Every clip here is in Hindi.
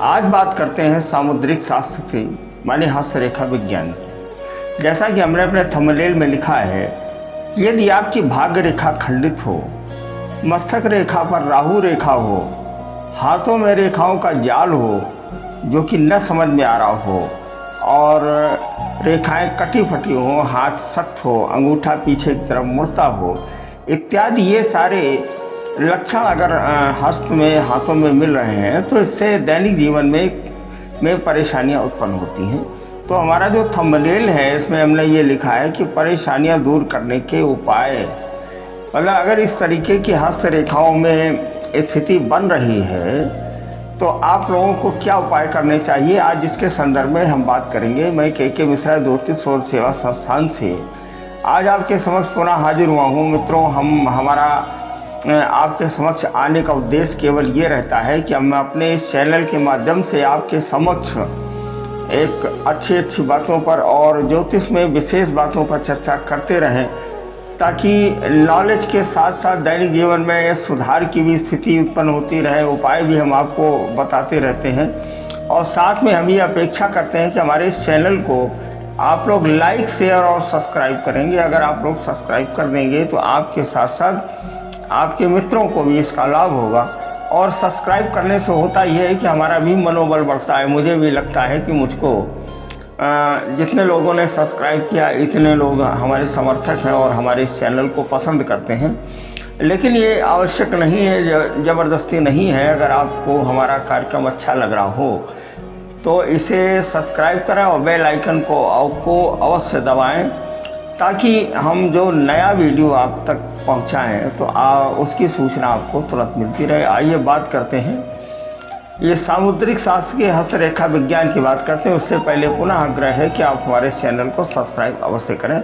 आज बात करते हैं सामुद्रिक शास्त्र की, माने हस्तरेखा विज्ञान की। जैसा कि हमने अपने थंबनेल में लिखा है, यदि आपकी भाग्य रेखा खंडित हो, मस्तक रेखा पर राहु रेखा हो, हाथों में रेखाओं का जाल हो जो कि न समझ में आ रहा हो, और रेखाएं कटी फटी हो, हाथ सख्त हो, अंगूठा पीछे की तरफ मुड़ता हो, इत्यादि ये सारे लक्षण अगर हस्त में, हाथों में मिल रहे हैं तो इससे दैनिक जीवन में परेशानियां उत्पन्न होती हैं। तो हमारा जो थंबनेल है इसमें हमने ये लिखा है कि परेशानियां दूर करने के उपाय, मतलब अगर इस तरीके की हस्त रेखाओं में स्थिति बन रही है तो आप लोगों को क्या उपाय करने चाहिए, आज इसके संदर्भ में हम बात करेंगे। मैं के मिश्रा ज्योतिष शोध सेवा संस्थान से आज आपके समक्ष पुनः हाजिर हुआ हूँ। मित्रों, हमारा आपके समक्ष आने का उद्देश्य केवल ये रहता है कि हम अपने इस चैनल के माध्यम से आपके समक्ष एक अच्छी बातों पर और ज्योतिष में विशेष बातों पर चर्चा करते रहें, ताकि नॉलेज के साथ साथ दैनिक जीवन में सुधार की भी स्थिति उत्पन्न होती रहे। उपाय भी हम आपको बताते रहते हैं और साथ में हम ये अपेक्षा करते हैं कि हमारे इस चैनल को आप लोग लाइक, शेयर और सब्सक्राइब करेंगे। अगर आप लोग सब्सक्राइब कर देंगे तो आपके साथ साथ आपके मित्रों को भी इसका लाभ होगा। और सब्सक्राइब करने से होता यह है कि हमारा भी मनोबल बढ़ता है। मुझे भी लगता है कि मुझको जितने लोगों ने सब्सक्राइब किया इतने लोग हमारे समर्थक हैं और हमारे इस चैनल को पसंद करते हैं। लेकिन ये आवश्यक नहीं है, ज़बरदस्ती नहीं है। अगर आपको हमारा कार्यक्रम अच्छा लग रहा हो तो इसे सब्सक्राइब करें और बेल आइकन को अवश्य दबाएं, ताकि हम जो नया वीडियो आप तक पहुंचाएं तो उसकी सूचना आपको तुरंत मिलती रहे। आइए बात करते हैं, ये सामुद्रिक शास्त्र के हस्तरेखा विज्ञान की बात करते हैं। उससे पहले पुनः आग्रह है कि आप हमारे चैनल को सब्सक्राइब अवश्य करें।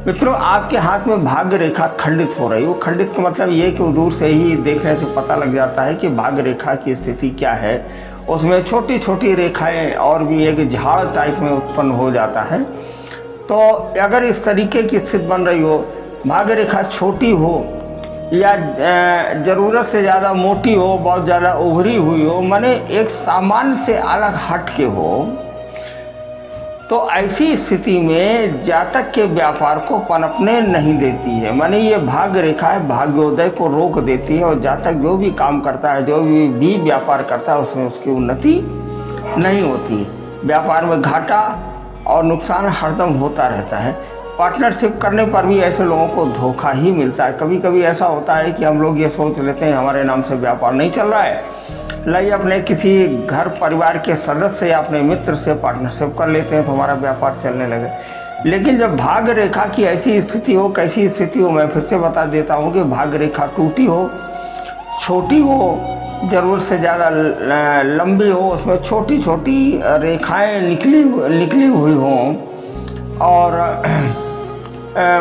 मित्रों, आपके हाथ में भाग्य रेखा खंडित हो रही हो, खंडित का मतलब ये कि दूर से ही देखने से पता लग जाता है कि भाग्य रेखा की स्थिति क्या है। उसमें छोटी छोटी रेखाएं और भी एक झाड़ टाइप में उत्पन्न हो जाता है। तो अगर इस तरीके की स्थिति बन रही हो, भाग्य रेखा छोटी हो या ज़रूरत से ज़्यादा मोटी हो, बहुत ज़्यादा उभरी हुई हो, माने एक सामान्य से अलग हट के हो, तो ऐसी स्थिति में जातक के व्यापार को पनपने नहीं देती है। माने ये भाग्य रेखा है, भाग्योदय को रोक देती है और जातक जो भी काम करता है, जो भी व्यापार करता है, उसमें उसकी उन्नति नहीं होती। व्यापार में घाटा और नुकसान हरदम होता रहता है। पार्टनरशिप करने पर भी ऐसे लोगों को धोखा ही मिलता है। कभी कभी ऐसा होता है कि हम लोग ये सोच लेते हैं हमारे नाम से व्यापार नहीं चल रहा है, लाइए अपने किसी घर परिवार के सदस्य या अपने मित्र से पार्टनरशिप कर लेते हैं तो हमारा व्यापार चलने लगे। लेकिन जब भाग्य रेखा की ऐसी स्थिति हो, कैसी स्थिति हो, मैं फिर से बता देता हूँ कि भाग्य रेखा टूटी हो, छोटी हो, ज़रूरत से ज़्यादा लंबी हो, उसमें छोटी छोटी रेखाएं निकली हुई हों और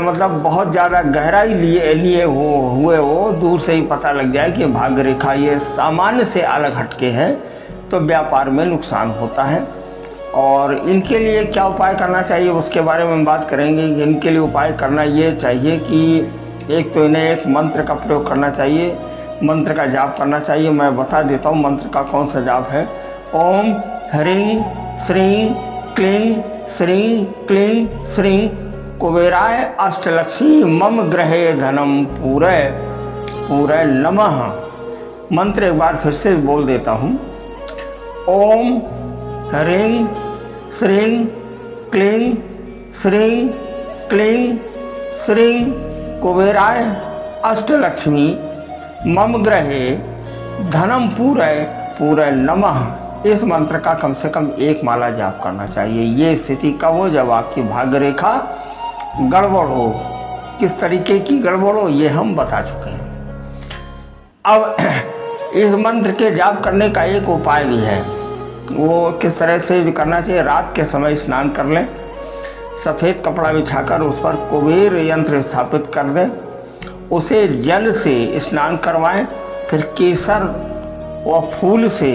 मतलब बहुत ज़्यादा गहराई लिए हुए हो, दूर से ही पता लग जाए कि भाग्य रेखा ये सामान्य से अलग हटके है, तो व्यापार में नुकसान होता है। और इनके लिए क्या उपाय करना चाहिए उसके बारे में हम बात करेंगे। इनके लिए उपाय करना ये चाहिए कि एक तो इन्हें एक मंत्र का प्रयोग करना चाहिए, मंत्र का जाप करना चाहिए। मैं बता देता हूँ मंत्र का कौन सा जाप है। ओम ह्रीं श्रीं क्लीं श्रीं क्लीं श्रीं कुबेराय अष्टलक्ष्मी मम ग्रहे धनम पूरे नमः। मंत्र एक बार फिर से बोल देता हूँ। ओम ह्रीं श्रीं क्लीं श्रीं क्लीं श्रीं कुबेराय अष्टलक्ष्मी मम ग्रहे धनम पूरे नमः। इस मंत्र का कम से कम एक माला जाप करना चाहिए। ये स्थिति कब हो, जब आपकी भाग्य रेखा गड़बड़ हो। किस तरीके की गड़बड़ हो ये हम बता चुके हैं। अब इस मंत्र के जाप करने का एक उपाय भी है, वो किस तरह से करना चाहिए। रात के समय स्नान कर लें, सफ़ेद कपड़ा बिछाकर उस पर कुबेर यंत्र स्थापित कर दें, उसे जल से स्नान करवाएं, फिर केसर व फूल से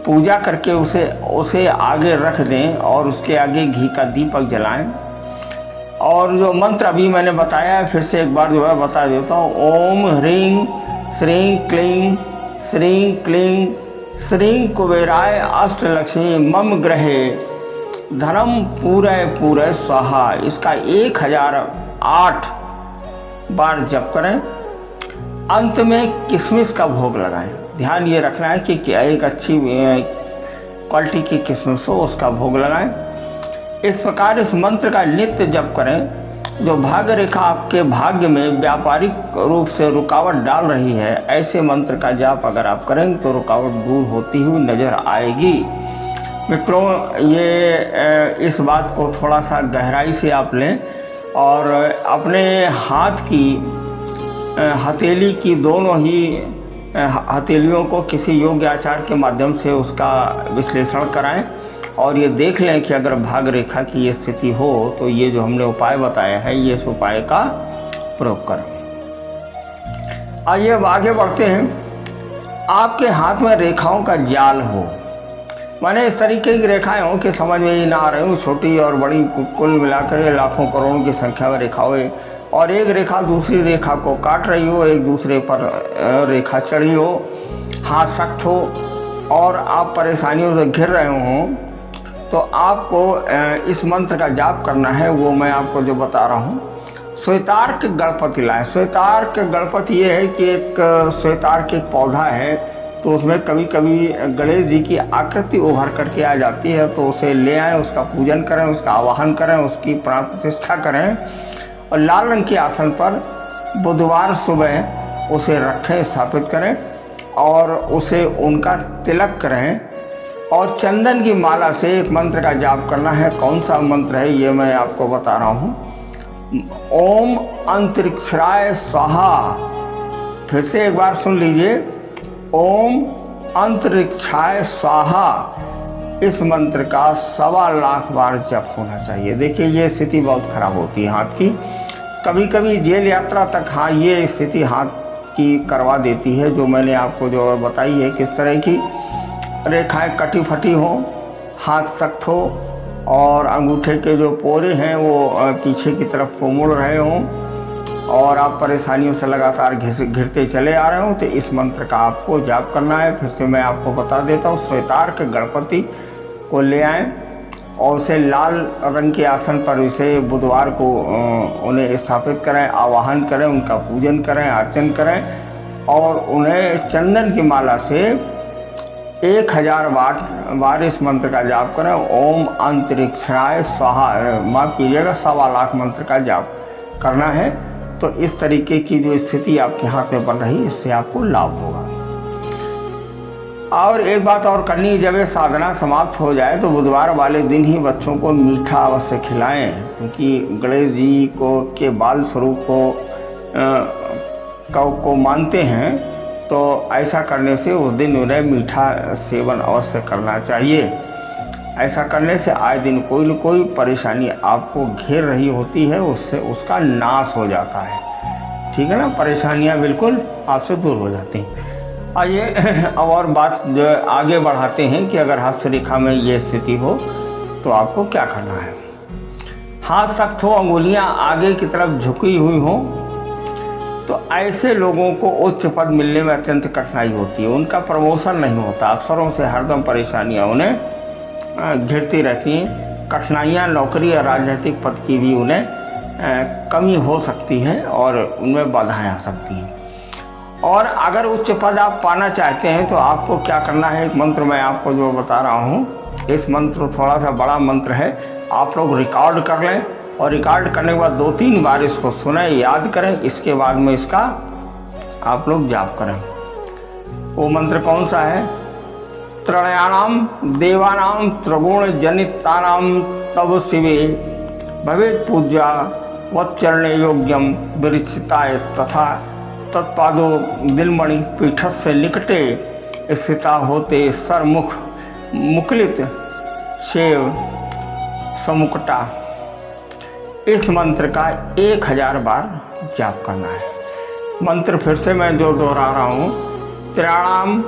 पूजा करके उसे आगे रख दें और उसके आगे घी का दीपक जलाएं। और जो मंत्र अभी मैंने बताया है फिर से एक बार जो है बता देता हूँ। ओम ह्रीं श्रीं क्लीं श्रीं क्लीं श्री कुबेराय अष्टलक्ष्मी मम ग्रहे धनम पूरे पूरे स्वाहा। इसका 1008 बार जप करें। अंत में किशमिश का भोग लगाएं। ध्यान ये रखना है कि क्या एक अच्छी क्वालिटी की किशमिश हो, उसका भोग लगाएं। इस प्रकार इस मंत्र का नित्य जप करें। जो भाग्य रेखा आपके भाग्य में व्यापारिक रूप से रुकावट डाल रही है, ऐसे मंत्र का जाप अगर आप करेंगे तो रुकावट दूर होती हुई नजर आएगी। मित्रों, ये इस बात को थोड़ा सा गहराई से आप लें और अपने हाथ की हथेली की दोनों ही हथेलियों को किसी योग्य आचार के माध्यम से उसका विश्लेषण कराएं और ये देख लें कि अगर भाग रेखा की ये स्थिति हो तो ये जो हमने उपाय बताया है, ये इस उपाय का प्रयोग करें। आइए अब आगे बढ़ते हैं। आपके हाथ में रेखाओं का जाल हो, माने इस तरीके की रेखाएं हो कि समझ में ही ना आ रही हो, छोटी और बड़ी कुल मिलाकर लाखों करोड़ों की संख्या में रेखा हो और एक रेखा दूसरी रेखा को काट रही हो, एक दूसरे पर रेखा चढ़ी हो, हाथ सख्त हो और आप परेशानियों से घिर रहे हो, तो आपको इस मंत्र का जाप करना है। वो मैं आपको जो बता रहा हूँ, श्वेतार्क गणपति लाएं। श्वेतार्क गणपति ये है कि एक श्वेतार्क एक पौधा है, तो उसमें कभी कभी गणेश जी की आकृति उभर करके आ जाती है, तो उसे ले आएँ, उसका पूजन करें, उसका आवाहन करें, उसकी प्राण प्रतिष्ठा करें और लाल रंग के आसन पर बुधवार सुबह उसे रखें, स्थापित करें और उसे उनका तिलक करें और चंदन की माला से एक मंत्र का जाप करना है। कौन सा मंत्र है ये मैं आपको बता रहा हूँ। ओम अंतरिक्षराय स्वाहा। फिर से एक बार सुन लीजिए, ओम अंतरिक्षाय स्वाहा। इस मंत्र का 1.25 लाख बार जप होना चाहिए। देखिए ये स्थिति बहुत खराब होती है हाथ की, कभी कभी जेल यात्रा तक हाँ ये स्थिति हाथ की करवा देती है। जो मैंने आपको जो बताई है, किस तरह की रेखाएं कटी फटी हो, हाथ सख्त हो और अंगूठे के जो पोरे हैं वो पीछे की तरफ को मुड़ रहे हों और आप परेशानियों से लगातार घिरते चले आ रहे हो, तो इस मंत्र का आपको जाप करना है। फिर से मैं आपको बता देता हूँ, श्वेतार्क गणपति को ले आएँ और उसे लाल रंग के आसन पर इसे बुधवार को उन्हें स्थापित करें, आवाहन करें, उनका पूजन करें, अर्चन करें और उन्हें चंदन की माला से 1000 बार इस मंत्र का जाप करें। ओम अंतरिक्षाय स्वाहा, माफ कीजिएगा 1.25 लाख मंत्र का जाप करना है। तो इस तरीके की जो स्थिति आपके हाथ में बन रही है, इससे आपको लाभ होगा। और एक बात और करनी, जब ये साधना समाप्त हो जाए तो बुधवार वाले दिन ही बच्चों को मीठा अवश्य खिलाएं, क्योंकि गणेश जी को के बाल स्वरूप को मानते हैं, तो ऐसा करने से उस दिन उन्हें मीठा सेवन अवश्य करना चाहिए। ऐसा करने से आए दिन कोई न कोई परेशानी आपको घेर रही होती है, उससे उसका नाश हो जाता है। ठीक है ना, परेशानियां बिल्कुल आपसे दूर हो जाती हैं। आइए अब और बात जो आगे बढ़ाते हैं कि अगर हस्तरेखा में ये स्थिति हो तो आपको क्या करना है। हाथ सख्त हो, अंगुलियां आगे की तरफ झुकी हुई हो, तो ऐसे लोगों को उच्च पद मिलने में अत्यंत कठिनाई होती है, उनका प्रमोशन नहीं होता, अफसरों से हरदम परेशानियां उन्हें घिरती रहती हैं। कठिनाइयां नौकरी और राजनीतिक पद की भी उन्हें कमी हो सकती है और उनमें बाधाएं आ सकती हैं। और अगर उच्च पद आप पाना चाहते हैं तो आपको क्या करना है, एक मंत्र मैं आपको जो बता रहा हूँ, इस मंत्र थोड़ा सा बड़ा मंत्र है, आप लोग रिकॉर्ड कर लें और रिकॉर्ड करने के बाद 2-3 बार इसको सुने, याद करें, इसके बाद में इसका आप लोग जाप करें। वो मंत्र कौन सा है? त्रयाणाम देवानाम त्रिगुण जनितानाम तव शिवे भवेत् पूज्या वच्चरणे योग्यम विरचिताय तथा तत्पादो दिलमणि पीठस्य निकटे स्थिता होते सरमुख मुकुलित शेव समुकटा। इस मंत्र का 1000 बार जाप करना है। मंत्र फिर से मैं जो दोहरा रहा हूँ, त्रयाणाम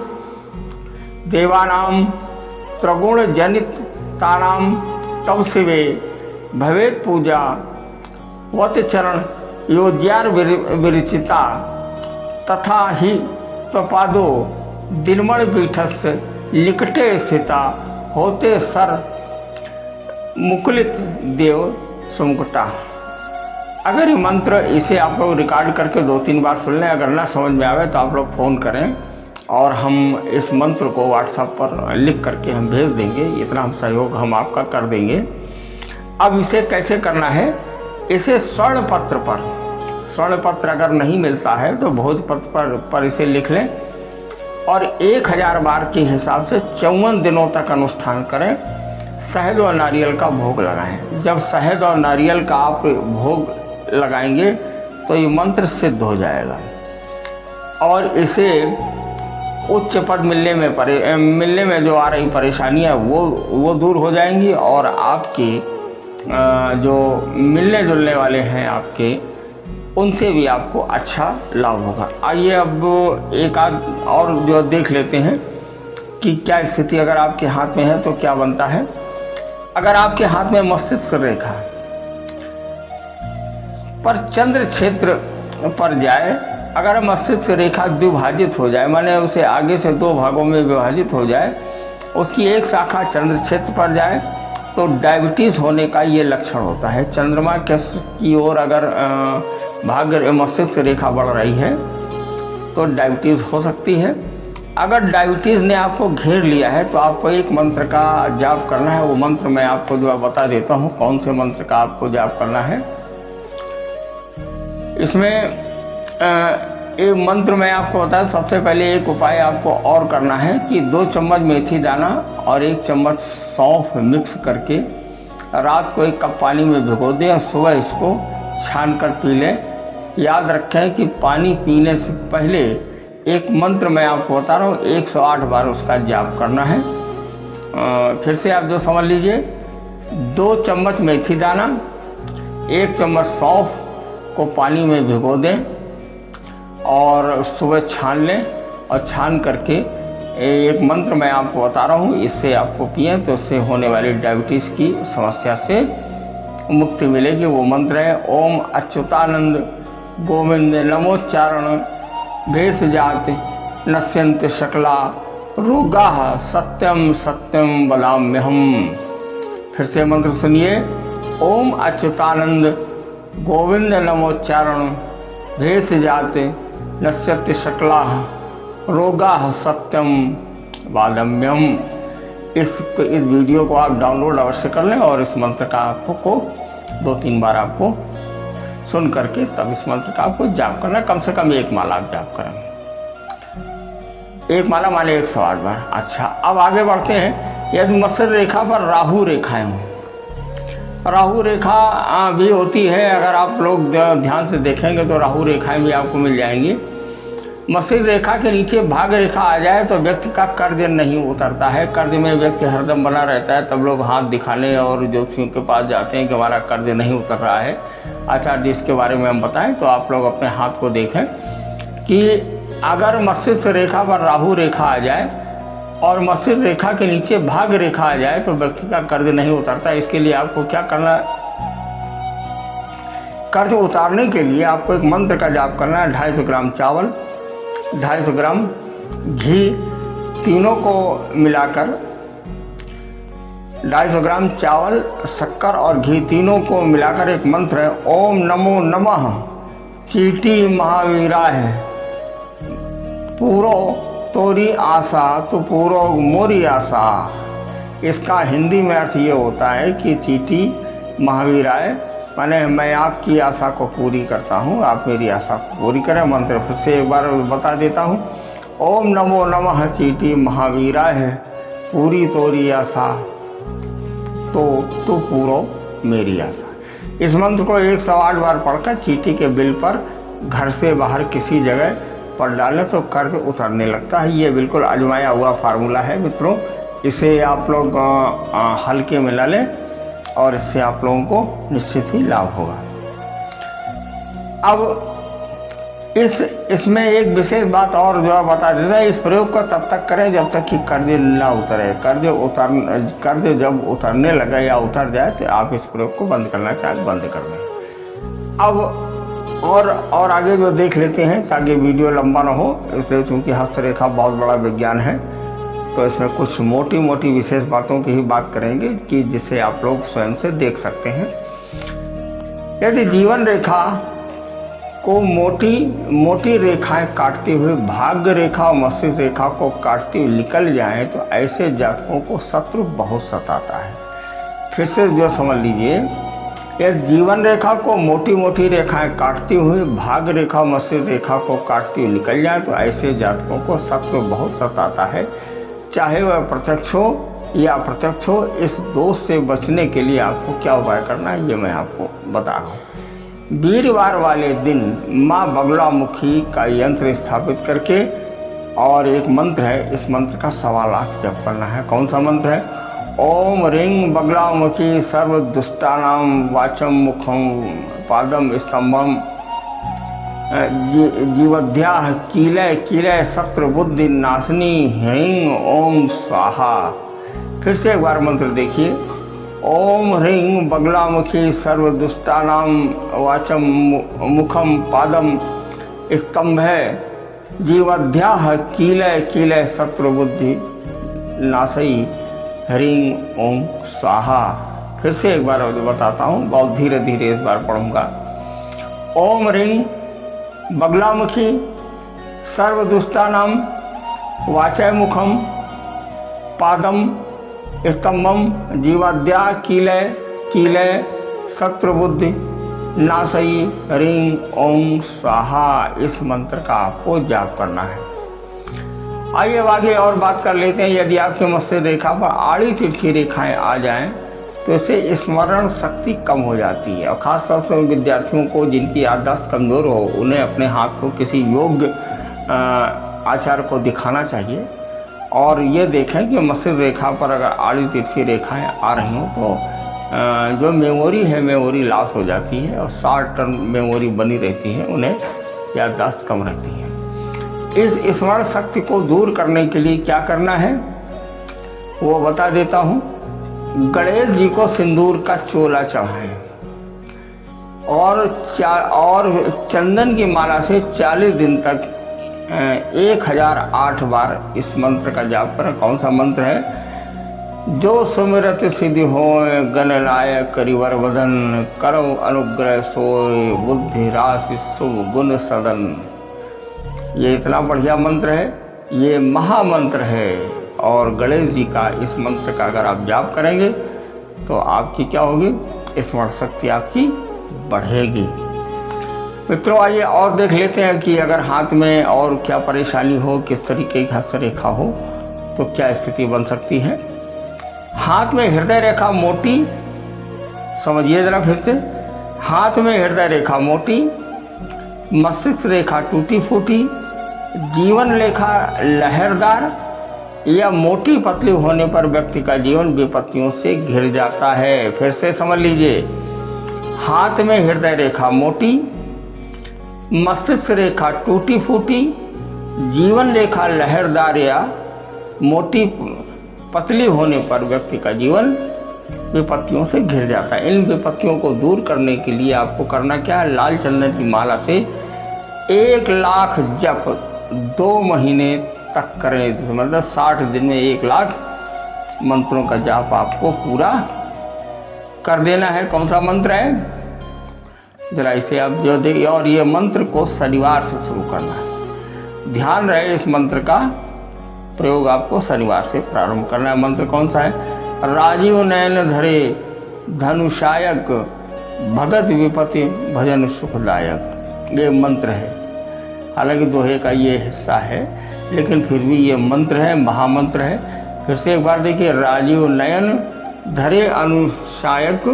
देवानाम त्रिगुण जनित तानाम तव शिवे भवेत् पूजा वत चरण योज्यार विरचिता तथा ही त्वपादो दिलमण पीठस्य लिकटे सीता होते सर मुकुलित देव सुमुकुटा। अगर ये मंत्र इसे आप लोग रिकॉर्ड करके 2-3 बार सुन लें, अगर ना समझ में आवे तो आप लोग फ़ोन करें और हम इस मंत्र को व्हाट्सएप पर लिख करके हम भेज देंगे। इतना हम सहयोग हम आपका कर देंगे। अब इसे कैसे करना है, इसे स्वर्ण पत्र अगर नहीं मिलता है तो भोजपत्र पर इसे लिख लें और 1000 बार के हिसाब से 54 दिनों तक अनुष्ठान करें। शहद और नारियल का भोग लगाएं। जब शहद और नारियल का आप भोग लगाएंगे तो ये मंत्र सिद्ध हो जाएगा और इसे उच्च पद मिलने में जो आ रही परेशानियां वो दूर हो जाएंगी और आपके जो मिलने जुलने वाले हैं आपके, उनसे भी आपको अच्छा लाभ होगा। आइए अब एक आध और जो देख लेते हैं कि क्या स्थिति अगर आपके हाथ में है तो क्या बनता है। अगर आपके हाथ में मस्तिष्क रेखा पर चंद्र क्षेत्र पर जाए, अगर मस्तिष्क रेखा द्विभाजित हो जाए, माने उसे आगे से 2 भागों में विभाजित हो जाए, उसकी एक शाखा चंद्र क्षेत्र पर जाए तो डायबिटीज़ होने का ये लक्षण होता है। चंद्रमा की ओर अगर भाग्य मस्तिष्क रेखा बढ़ रही है तो डायबिटीज़ हो सकती है। अगर डायबिटीज़ ने आपको घेर लिया है तो आपको एक मंत्र का जाप करना है। वो मंत्र मैं आपको जो बता देता हूँ कौन से मंत्र का आपको जाप करना है। इसमें एक मंत्र मैं आपको बताया, सबसे पहले एक उपाय आपको और करना है कि 2 चम्मच मेथी दाना और 1 चम्मच सौंफ मिक्स करके रात को 1 कप पानी में भिगो दें और सुबह इसको छान कर पी लें। याद रखें कि पानी पीने से पहले एक मंत्र मैं आपको बता रहा हूँ 108 बार उसका जाप करना है। फिर से आप जो समझ लीजिए, 2 चम्मच मेथी दाना, 1 चम्मच सौंफ को पानी में भिगो दें और सुबह छान लें और छान करके एक मंत्र मैं आपको बता रहा हूँ, इससे आपको पिएं तो इससे होने वाली डायबिटीज़ की समस्या से मुक्ति मिलेगी। वो मंत्र है ओम अच्युतानंद गोविंद नमोच्चारण भेष जात नश्यन्ति शकला रोगाः सत्यम सत्यम वदाम्यहम्। फिर से मंत्र सुनिए, ओम अच्युतानंद गोविंद नमोच्चारण भेष जात नश्यन्ति शकला रोगाः सत्यम वदाम्यहम्। इस वीडियो को आप डाउनलोड अवश्य कर लें और इस मंत्र का आपको 2-3 बार आपको सुन करके तब इस मंत्र का आपको जाप करना। कम से कम 1 माला आप जाप करें। 1 माला माने 108 बार। अच्छा, अब आगे बढ़ते हैं। यदि मत्स्य रेखा पर राहु रेखाएं हों, राहु रेखा भी होती है, अगर आप लोग ध्यान से देखेंगे तो राहु रेखाएं भी आपको मिल जाएंगी। मत्स्य रेखा के नीचे भाग रेखा आ जाए तो व्यक्ति का कर्ज नहीं उतरता है। कर्ज में व्यक्ति हरदम बना रहता है, तब लोग हाथ दिखाने और ज्योतिषियों के पास जाते हैं कि हमारा कर्ज नहीं उतर रहा है। अच्छा, जिसके बारे में हम बताएं तो आप लोग अपने हाथ को देखें कि अगर मस्तिष्क रेखा पर राहु रेखा आ जाए और मस्तिष्क रेखा के नीचे भाग रेखा आ जाए तो व्यक्ति का कर्ज नहीं उतरता। इसके लिए आपको क्या करना है, कर्ज उतारने के लिए आपको एक मंत्र का जाप करना है। 250 ग्राम चावल, 250 ग्राम घी, तीनों को मिलाकर 250 ग्राम चावल, शक्कर और घी तीनों को मिलाकर एक मंत्र है ओम नमो नमः चीटी महावीराय पूरो तोरी आशा तो पूरो मोरी आशा। इसका हिंदी में अर्थ ये होता है कि चीटी महावीराय माने मैं आपकी आशा को पूरी करता हूँ, आप मेरी आशा को पूरी करें। मंत्र फिर से एक बार बता देता हूँ, ओम नमो नमः चीटी महावीराय पूरी तोरी आशा तो पूरो मेरी आशा। इस मंत्र को 108 बार पढ़कर चीटी के बिल पर घर से बाहर किसी जगह पर डालें तो कर्ज उतरने लगता है। ये बिल्कुल आजमाया हुआ फार्मूला है मित्रों, इसे आप लोग हल्के में ला लें और इससे आप लोगों को निश्चित ही लाभ होगा। अब इसमें एक विशेष बात और जो बता देता है, इस प्रयोग को तब तक करें जब तक कि कर्ज ना उतरे। कर्ज जब उतरने लगे या उतर जाए तो आप इस प्रयोग को बंद करना चाहें बंद कर दें। अब और आगे जो देख लेते हैं ताकि वीडियो लंबा ना हो, इसलिए चूँकि हस्तरेखा बहुत बड़ा विज्ञान है तो इसमें कुछ मोटी मोटी विशेष बातों की ही बात करेंगे कि जिसे आप लोग स्वयं से देख सकते हैं। यदि जीवन रेखा को मोटी मोटी रेखाएं काटते हुए भाग्य रेखा और मस्तिष्क रेखा को काटते हुए निकल जाएं तो ऐसे जातकों को शत्रु बहुत सताता है। फिर से जो समझ लीजिए, यदि जीवन रेखा को मोटी मोटी रेखाएं काटती हुए भाग्य रेखा और मस्तिष्क रेखा को काटती हुई निकल जाए तो ऐसे जातकों को शत्रु बहुत सताता है, चाहे वह प्रत्यक्ष हो या अप्रत्यक्ष हो। इस दोष से बचने के लिए आपको क्या उपाय करना है ये मैं आपको बता रहा हूँ। वीरवार वाले दिन माँ बगलामुखी का यंत्र स्थापित करके और एक मंत्र है, इस मंत्र का 1.25 लाख जप करना है। कौन सा मंत्र है? ओम ह्रीं बगलामुखी सर्व दुष्टानाम वाचम मुखम पादम स्तंभम जीवध्या कीलय कीलय शत्रु बुद्धि नाशनी ह्रीं ओम स्वाहा। फिर से एक बार मंत्र देखिए। ओम ह्रीं बगलामुखी सर्व दुष्टानाम वाचम मुखम पादम स्तंभ जीवध्या कीलय कीलय शत्रु बुद्धि नाशई ह्रीं ओम स्वाहा। फिर से एक बार बताता हूँ, बहुत धीरे धीरे इस बार पढ़ूंगा। ओम ह्रीं बगलामुखी सर्वदुष्टानाम वाचय मुखम पादम स्तंभम जीवाद्या कीलय कीलय शत्रुबुद्धि नाशई ह्रीं ओम स्वाहा। इस मंत्र का आपको जाप करना है। आइए आगे और बात कर लेते हैं। यदि आपके मस्तिष्क रेखा पर आड़ी तिरछी रेखाएं आ जाएं तो इससे स्मरण शक्ति कम हो जाती है और ख़ासतौर से विद्यार्थियों को जिनकी याददाश्त कमज़ोर हो उन्हें अपने हाथ को किसी योग्य आचार्य को दिखाना चाहिए और ये देखें कि मस्तिष्क रेखा पर अगर आड़ी तिरछी रेखाएं आ रही हों तो जो मेमोरी है मेमोरी लॉस हो जाती है और शॉर्ट टर्म मेमोरी बनी रहती है, उन्हें याददाश्त कम रहती है। इस स्मरण शक्ति को दूर करने के लिए क्या करना है वो बता देता हूँ। गणेश जी को सिंदूर का चोला चढ़ाएं और चंदन की माला से 40 दिन तक 1008 बार इस मंत्र का जाप करें। कौन सा मंत्र है? जो सुमिरत सिद्धि होय गणलाय करिवर वदन करो अनुग्रह सोय बुद्धि राशि शुभ गुण सदन। ये इतना बढ़िया मंत्र है, ये महामंत्र है और गणेश जी का इस मंत्र का अगर आप जाप करेंगे तो आपकी क्या होगी? स्मरण शक्ति आपकी बढ़ेगी। मित्रों आइए और देख लेते हैं कि अगर हाथ में और क्या परेशानी हो, किस तरीके की हस्तरेखा हो तो क्या स्थिति बन सकती है। हाथ में हृदय रेखा मोटी, समझिए जरा फिर से। हाथ में हृदय रेखा मोटी, मस्तिष्क रेखा टूटी फूटी, जीवन रेखा लहरदार या मोटी पतली होने पर व्यक्ति का जीवन विपत्तियों से घिर जाता है। फिर से समझ लीजिए। हाथ में हृदय रेखा मोटी, मस्तिष्क रेखा टूटी फूटी, जीवन रेखा लहरदार या मोटी पतली होने पर व्यक्ति का जीवन विपत्तियों से घिर जाता है। इन विपत्तियों को दूर करने के लिए आपको करना क्या है? लाल चंदन की माला से 1 लाख जप 2 महीने तक करें। मतलब 60 दिन में 1 लाख मंत्रों का जाप आपको पूरा कर देना है। कौन सा मंत्र है जरा इसे आप जो देखिए। और ये मंत्र को शनिवार से शुरू करना है। ध्यान रहे इस मंत्र का प्रयोग आपको शनिवार से प्रारंभ करना है। मंत्र कौन सा है? राजीव नयन धरे धनुषायक भगत विपत्ति भजन सुखदायक। ये मंत्र है। हालांकि दोहे का ये हिस्सा है लेकिन फिर भी ये मंत्र है, महामंत्र है। फिर से एक बार देखिए। राजीव नयन धरे अनुषायक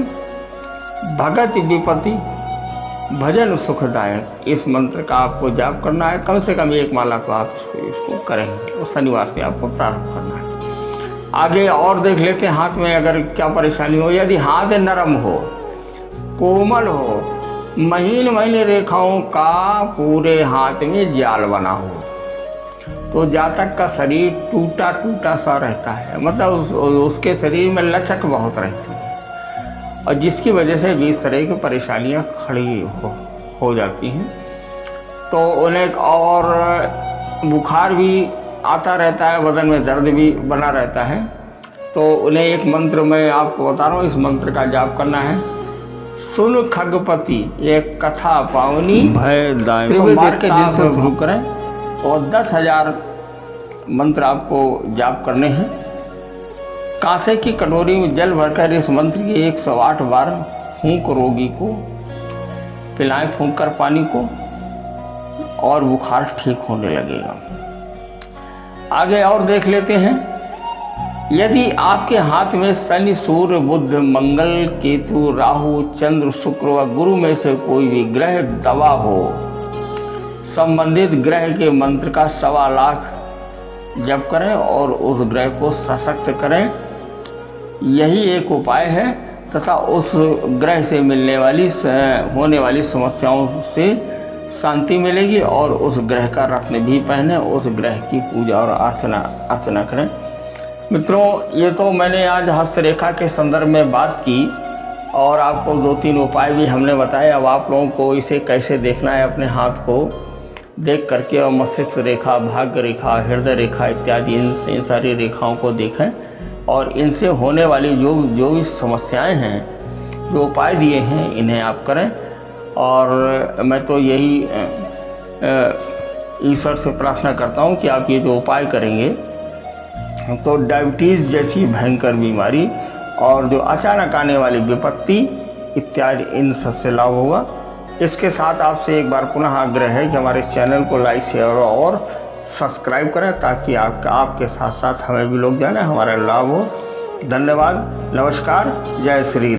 भगत विपत्ति भजन सुखदायक। इस मंत्र का आपको जाप करना है। कम से कम 1 माला तो आप इसको करेंगे और शनिवार से आपको प्रारंभ करना है। आगे और देख लेते हैं। हाथ में अगर क्या परेशानी हो, यदि हाथ नरम हो, कोमल हो, महीन महीन रेखाओं का पूरे हाथ में जाल बना हो तो जातक का शरीर टूटा टूटा सा रहता है। मतलब उसके शरीर में लचक बहुत रहती है और जिसकी वजह से भी इस तरह की परेशानियां खड़ी हो जाती हैं। तो उन्हें और बुखार भी आता रहता है, बदन में दर्द भी बना रहता है, तो उन्हें एक मंत्र मैं आपको बता रहा हूँ, इस मंत्र का जाप करना है। सुन खगपति एक कथा पावनी भय दाय। सोमवार के दिन से शुरू करें और 10,000 मंत्र आपको जाप करने हैं। कांसे की कटोरी में जल भरकर इस मंत्र की 108 बार फूंक रोगी को पिलाएं, फूंक कर पानी को, और बुखार ठीक होने लगेगा। आगे और देख लेते हैं। यदि आपके हाथ में शनि, सूर्य, बुध, मंगल, केतु, राहु, चंद्र, शुक्र व गुरु में से कोई भी ग्रह दबा हो, संबंधित ग्रह के मंत्र का 1.25 लाख जप करें और उस ग्रह को सशक्त करें। यही एक उपाय है तथा उस ग्रह से होने वाली समस्याओं से शांति मिलेगी और उस ग्रह का रत्न भी पहने, उस ग्रह की पूजा और अर्चना करें। मित्रों, ये तो मैंने आज हस्तरेखा के संदर्भ में बात की और आपको 2-3 उपाय भी हमने बताए। अब आप लोगों को इसे कैसे देखना है, अपने हाथ को देख करके, और मस्तिष्क रेखा, भाग्य रेखा, हृदय रेखा इत्यादि इन सारी रेखाओं को देखें और इनसे होने वाली जो भी समस्याएं हैं, जो उपाय दिए हैं, इन्हें आप करें। और मैं तो यही ईश्वर से प्रार्थना करता हूं कि आप ये जो उपाय करेंगे तो डायबिटीज़ जैसी भयंकर बीमारी और जो अचानक आने वाली विपत्ति इत्यादि, इन सबसे लाभ होगा। इसके साथ आपसे एक बार पुनः आग्रह है कि हमारे इस चैनल को लाइक, शेयर और सब्सक्राइब करें ताकि आपके साथ साथ हमें भी लोग जाने, हमारा लाभ हो। धन्यवाद, नमस्कार, जय श्री।